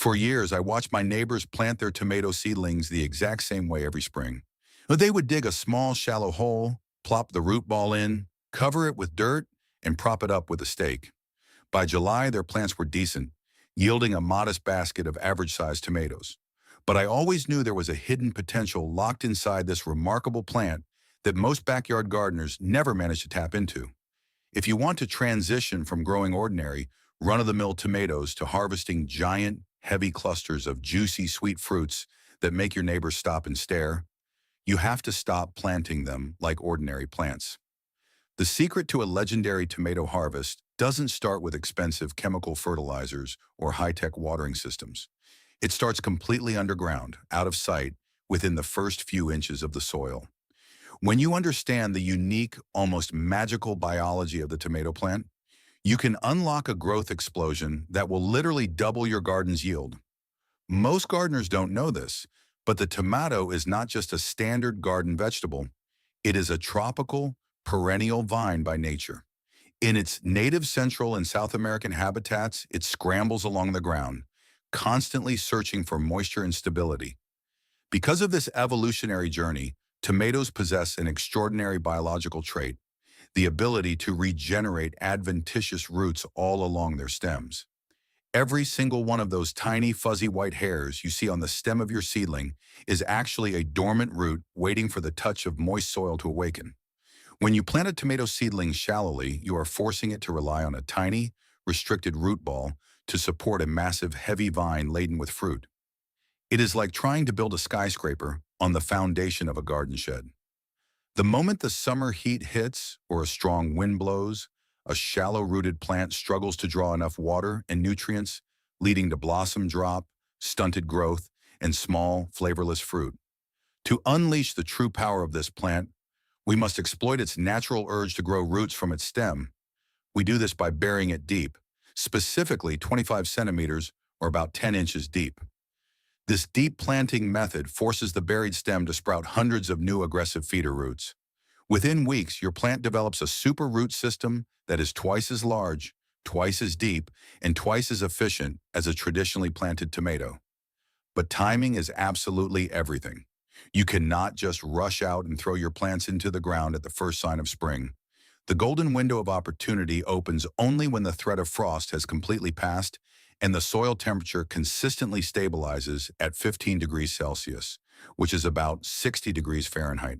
For years, I watched my neighbors plant their tomato seedlings the exact same way every spring. They would dig a small, shallow hole, plop the root ball in, cover it with dirt, and prop it up with a stake. By July, their plants were decent, yielding a modest basket of average-sized tomatoes. But I always knew there was a hidden potential locked inside this remarkable plant that most backyard gardeners never manage to tap into. If you want to transition from growing ordinary, run-of-the-mill tomatoes to harvesting giant, heavy clusters of juicy, sweet fruits that make your neighbors stop and stare, you have to stop planting them like ordinary plants. The secret to a legendary tomato harvest doesn't start with expensive chemical fertilizers or high-tech watering systems. It starts completely underground, out of sight, within the first few inches of the soil. When you understand the unique, almost magical biology of the tomato plant, you can unlock a growth explosion that will literally double your garden's yield. Most gardeners don't know this, but the tomato is not just a standard garden vegetable. It is a tropical, perennial vine by nature. In its native Central and South American habitats, it scrambles along the ground, constantly searching for moisture and stability. Because of this evolutionary journey, tomatoes possess an extraordinary biological trait, the ability to regenerate adventitious roots all along their stems. Every single one of those tiny fuzzy white hairs you see on the stem of your seedling is actually a dormant root waiting for the touch of moist soil to awaken. When you plant a tomato seedling shallowly, you are forcing it to rely on a tiny, restricted root ball to support a massive, heavy vine laden with fruit. It is like trying to build a skyscraper on the foundation of a garden shed. The moment the summer heat hits or a strong wind blows, a shallow-rooted plant struggles to draw enough water and nutrients, leading to blossom drop, stunted growth, and small, flavorless fruit. To unleash the true power of this plant, we must exploit its natural urge to grow roots from its stem. We do this by burying it deep, specifically 25 centimeters or about 10 inches deep. This deep planting method forces the buried stem to sprout hundreds of new aggressive feeder roots. Within weeks, your plant develops a super root system that is twice as large, twice as deep, and twice as efficient as a traditionally planted tomato. But timing is absolutely everything. You cannot just rush out and throw your plants into the ground at the first sign of spring. The golden window of opportunity opens only when the threat of frost has completely passed and the soil temperature consistently stabilizes at 15 degrees Celsius, which is about 60 degrees Fahrenheit.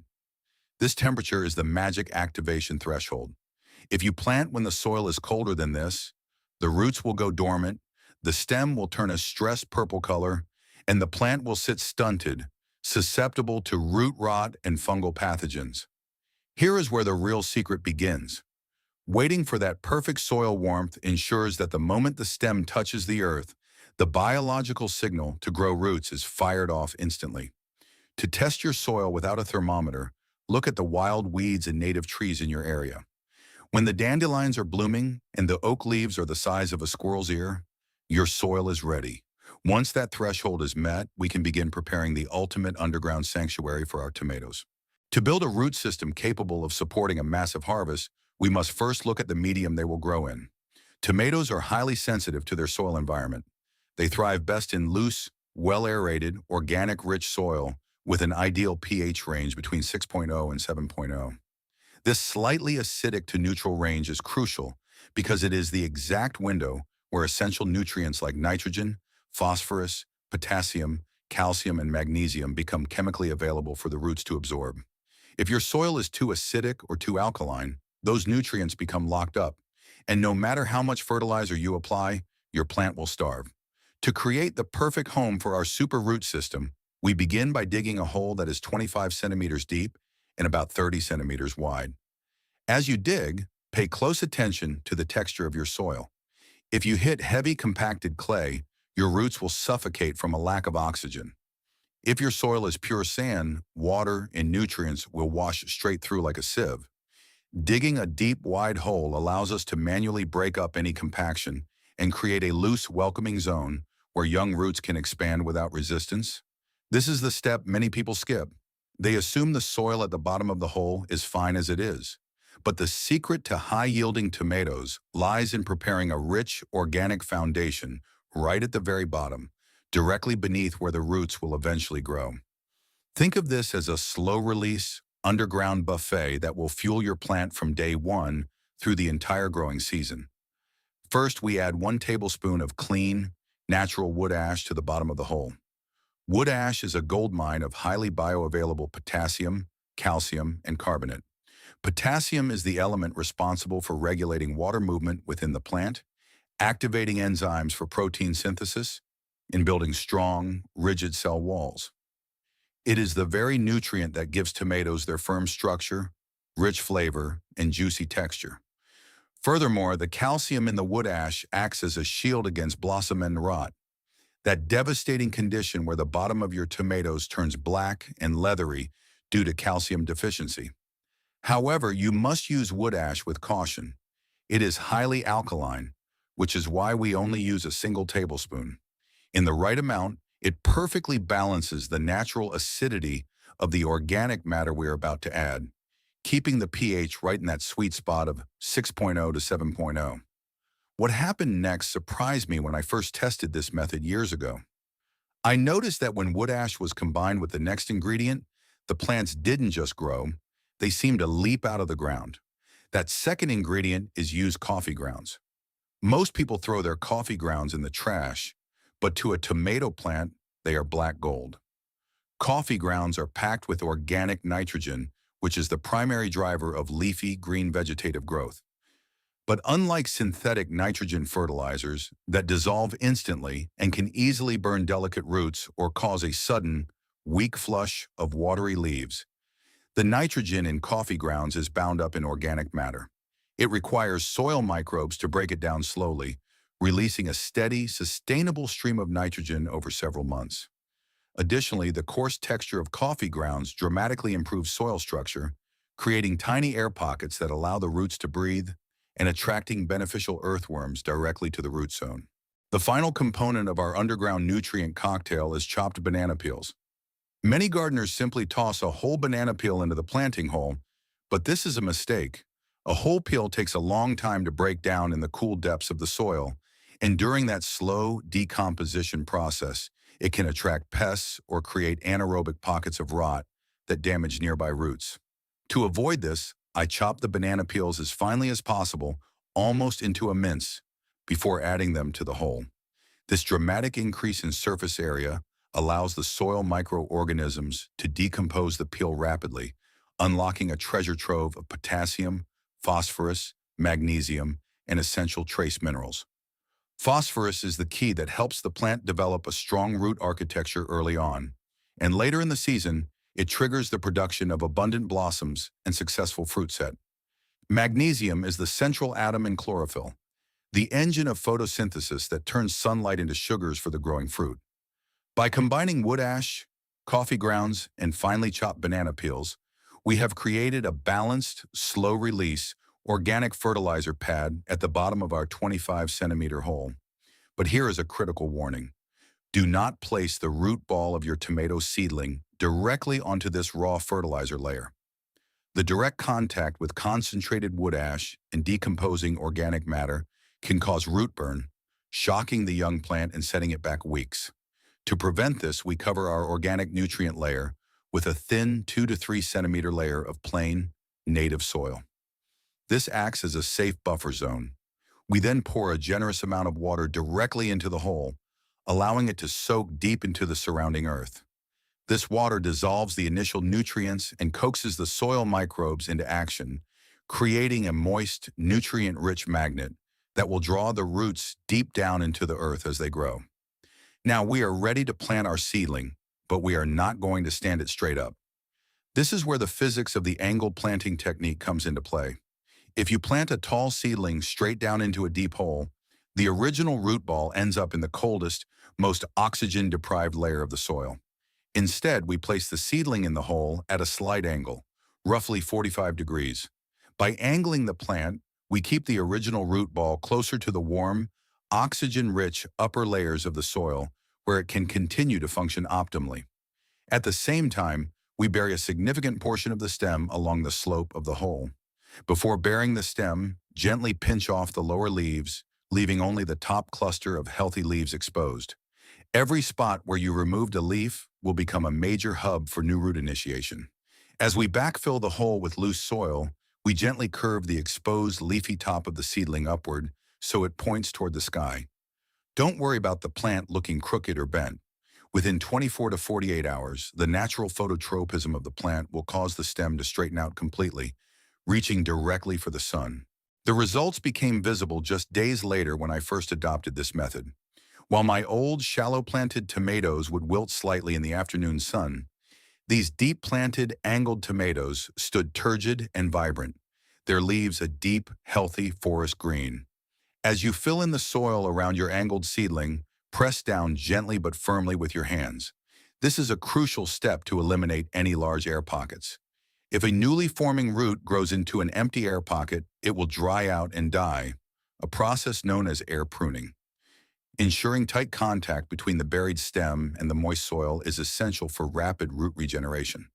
This temperature is the magic activation threshold. If you plant when the soil is colder than this, the roots will go dormant, the stem will turn a stressed purple color, and the plant will sit stunted, susceptible to root rot and fungal pathogens. Here is where the real secret begins. Waiting for that perfect soil warmth ensures that the moment the stem touches the earth, the biological signal to grow roots is fired off instantly. To test your soil without a thermometer, look at the wild weeds and native trees in your area. When the dandelions are blooming and the oak leaves are the size of a squirrel's ear, your soil is ready. Once that threshold is met, we can begin preparing the ultimate underground sanctuary for our tomatoes. To build a root system capable of supporting a massive harvest, we must first look at the medium they will grow in. Tomatoes are highly sensitive to their soil environment. They thrive best in loose, well-aerated, organic-rich soil with an ideal pH range between 6.0 and 7.0. This slightly acidic to neutral range is crucial because it is the exact window where essential nutrients like nitrogen, phosphorus, potassium, calcium, and magnesium become chemically available for the roots to absorb. If your soil is too acidic or too alkaline, those nutrients become locked up, and no matter how much fertilizer you apply, your plant will starve. To create the perfect home for our super root system, we begin by digging a hole that is 25 centimeters deep and about 30 centimeters wide. As you dig, pay close attention to the texture of your soil. If you hit heavy compacted clay, your roots will suffocate from a lack of oxygen. If your soil is pure sand, water and nutrients will wash straight through like a sieve. Digging a deep, wide hole allows us to manually break up any compaction and create a loose, welcoming zone where young roots can expand without resistance. This is the step many people skip. They assume the soil at the bottom of the hole is fine as it is. But the secret to high-yielding tomatoes lies in preparing a rich, organic foundation right at the very bottom, directly beneath where the roots will eventually grow. Think of this as a slow-release, underground buffet that will fuel your plant from day one through the entire growing season. First, we add 1 tablespoon of clean, natural wood ash to the bottom of the hole. Wood ash is a gold mine of highly bioavailable potassium, calcium, and carbonate. Potassium is the element responsible for regulating water movement within the plant, activating enzymes for protein synthesis, and building strong, rigid cell walls. It is the very nutrient that gives tomatoes their firm structure, rich flavor, and juicy texture. Furthermore, the calcium in the wood ash acts as a shield against blossom end rot, that devastating condition where the bottom of your tomatoes turns black and leathery due to calcium deficiency. However, you must use wood ash with caution. It is highly alkaline, which is why we only use a single tablespoon. In the right amount, it perfectly balances the natural acidity of the organic matter we are about to add, keeping the pH right in that sweet spot of 6.0 to 7.0. What happened next surprised me when I first tested this method years ago. I noticed that when wood ash was combined with the next ingredient, the plants didn't just grow, they seemed to leap out of the ground. That second ingredient is used coffee grounds. Most people throw their coffee grounds in the trash, but to a tomato plant, they are black gold. Coffee grounds are packed with organic nitrogen, which is the primary driver of leafy green vegetative growth. But unlike synthetic nitrogen fertilizers that dissolve instantly and can easily burn delicate roots or cause a sudden, weak flush of watery leaves, the nitrogen in coffee grounds is bound up in organic matter. It requires soil microbes to break it down slowly, releasing a steady, sustainable stream of nitrogen over several months. Additionally, the coarse texture of coffee grounds dramatically improves soil structure, creating tiny air pockets that allow the roots to breathe and attracting beneficial earthworms directly to the root zone. The final component of our underground nutrient cocktail is chopped banana peels. Many gardeners simply toss a whole banana peel into the planting hole, but this is a mistake. A whole peel takes a long time to break down in the cool depths of the soil, and during that slow decomposition process, it can attract pests or create anaerobic pockets of rot that damage nearby roots. To avoid this, I chop the banana peels as finely as possible, almost into a mince, before adding them to the hole. This dramatic increase in surface area allows the soil microorganisms to decompose the peel rapidly, unlocking a treasure trove of potassium, phosphorus, magnesium, and essential trace minerals. Phosphorus is the key that helps the plant develop a strong root architecture early on, and later in the season, it triggers the production of abundant blossoms and successful fruit set. Magnesium is the central atom in chlorophyll, the engine of photosynthesis that turns sunlight into sugars for the growing fruit. By combining wood ash, coffee grounds, and finely chopped banana peels, we have created a balanced, slow-release, organic fertilizer pad at the bottom of our 25-centimeter hole. But here is a critical warning. Do not place the root ball of your tomato seedling directly onto this raw fertilizer layer. The direct contact with concentrated wood ash and decomposing organic matter can cause root burn, shocking the young plant and setting it back weeks. To prevent this, we cover our organic nutrient layer with a thin 2 to 3 centimeter layer of plain, native soil. This acts as a safe buffer zone. We then pour a generous amount of water directly into the hole, allowing it to soak deep into the surrounding earth. This water dissolves the initial nutrients and coaxes the soil microbes into action, creating a moist, nutrient-rich magnet that will draw the roots deep down into the earth as they grow. Now we are ready to plant our seedling, but we are not going to stand it straight up. This is where the physics of the angled planting technique comes into play. If you plant a tall seedling straight down into a deep hole, the original root ball ends up in the coldest, most oxygen-deprived layer of the soil. Instead, we place the seedling in the hole at a slight angle, roughly 45 degrees. By angling the plant, we keep the original root ball closer to the warm, oxygen-rich upper layers of the soil where it can continue to function optimally. At the same time, we bury a significant portion of the stem along the slope of the hole. Before burying the stem, gently pinch off the lower leaves, leaving only the top cluster of healthy leaves exposed. Every spot where you removed a leaf will become a major hub for new root initiation. As we backfill the hole with loose soil, we gently curve the exposed leafy top of the seedling upward so it points toward the sky. Don't worry about the plant looking crooked or bent. Within 24 to 48 hours, the natural phototropism of the plant will cause the stem to straighten out completely, reaching directly for the sun. The results became visible just days later when I first adopted this method. While my old, shallow-planted tomatoes would wilt slightly in the afternoon sun, these deep-planted, angled tomatoes stood turgid and vibrant, their leaves a deep, healthy forest green. As you fill in the soil around your angled seedling, press down gently but firmly with your hands. This is a crucial step to eliminate any large air pockets. If a newly forming root grows into an empty air pocket, it will dry out and die, a process known as air pruning. Ensuring tight contact between the buried stem and the moist soil is essential for rapid root regeneration.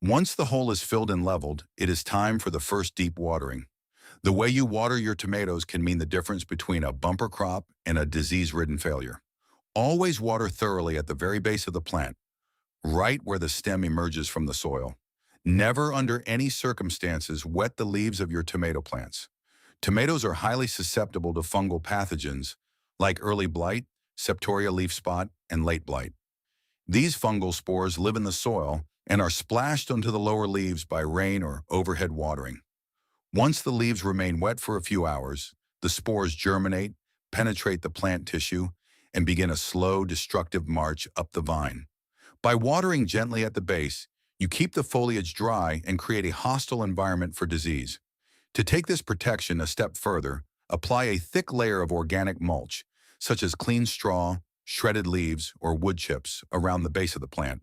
Once the hole is filled and leveled, it is time for the first deep watering. The way you water your tomatoes can mean the difference between a bumper crop and a disease-ridden failure. Always water thoroughly at the very base of the plant, right where the stem emerges from the soil. Never under any circumstances wet the leaves of your tomato plants. Tomatoes are highly susceptible to fungal pathogens like early blight, septoria leaf spot, and late blight. These fungal spores live in the soil and are splashed onto the lower leaves by rain or overhead watering. Once the leaves remain wet for a few hours, the spores germinate, penetrate the plant tissue, and begin a slow, destructive march up the vine. By watering gently at the base, you keep the foliage dry and create a hostile environment for disease. To take this protection a step further, apply a thick layer of organic mulch, such as clean straw, shredded leaves, or wood chips, around the base of the plant.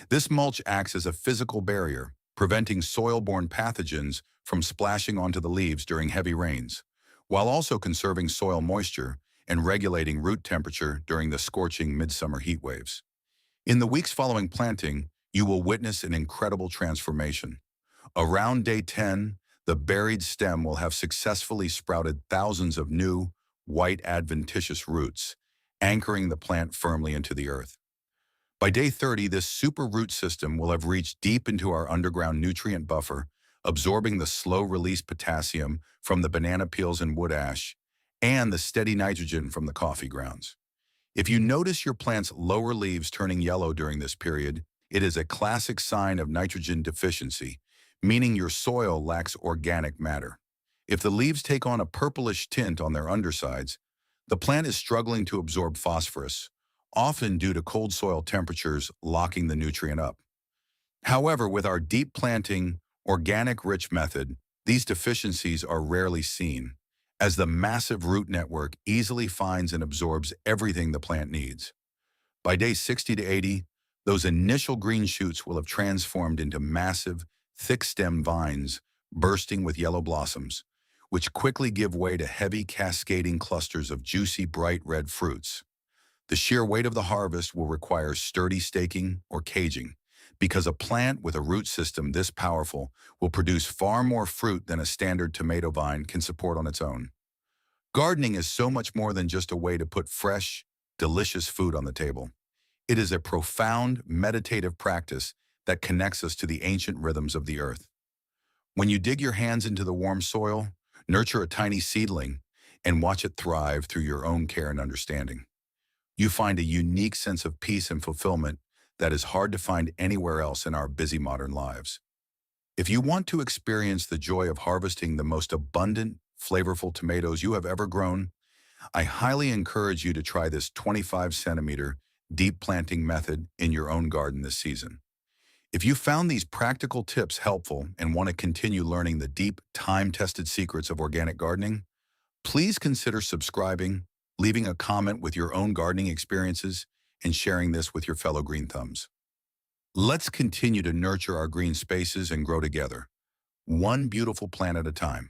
This mulch acts as a physical barrier, preventing soil-borne pathogens from splashing onto the leaves during heavy rains, while also conserving soil moisture and regulating root temperature during the scorching midsummer heat waves. In the weeks following planting, you will witness an incredible transformation. Around day 10, the buried stem will have successfully sprouted thousands of new, white adventitious roots, anchoring the plant firmly into the earth. By day 30, this super root system will have reached deep into our underground nutrient buffer, absorbing the slow-release potassium from the banana peels and wood ash, and the steady nitrogen from the coffee grounds. If you notice your plant's lower leaves turning yellow during this period, it is a classic sign of nitrogen deficiency, meaning your soil lacks organic matter. If the leaves take on a purplish tint on their undersides, the plant is struggling to absorb phosphorus, often due to cold soil temperatures locking the nutrient up. However, with our deep planting, organic-rich method, these deficiencies are rarely seen, as the massive root network easily finds and absorbs everything the plant needs. By day 60 to 80, those initial green shoots will have transformed into massive, thick-stem vines bursting with yellow blossoms, which quickly give way to heavy cascading clusters of juicy, bright red fruits. The sheer weight of the harvest will require sturdy staking or caging, because a plant with a root system this powerful will produce far more fruit than a standard tomato vine can support on its own. Gardening is so much more than just a way to put fresh, delicious food on the table. It is a profound, meditative practice that connects us to the ancient rhythms of the earth. When you dig your hands into the warm soil, nurture a tiny seedling, and watch it thrive through your own care and understanding, you find a unique sense of peace and fulfillment that is hard to find anywhere else in our busy modern lives. If you want to experience the joy of harvesting the most abundant, flavorful tomatoes you have ever grown, I highly encourage you to try this 25-centimeter deep planting method in your own garden this season. If you found these practical tips helpful and want to continue learning the deep, time-tested secrets of organic gardening, please consider subscribing, leaving a comment with your own gardening experiences, and sharing this with your fellow green thumbs. Let's continue to nurture our green spaces and grow together, one beautiful plant at a time.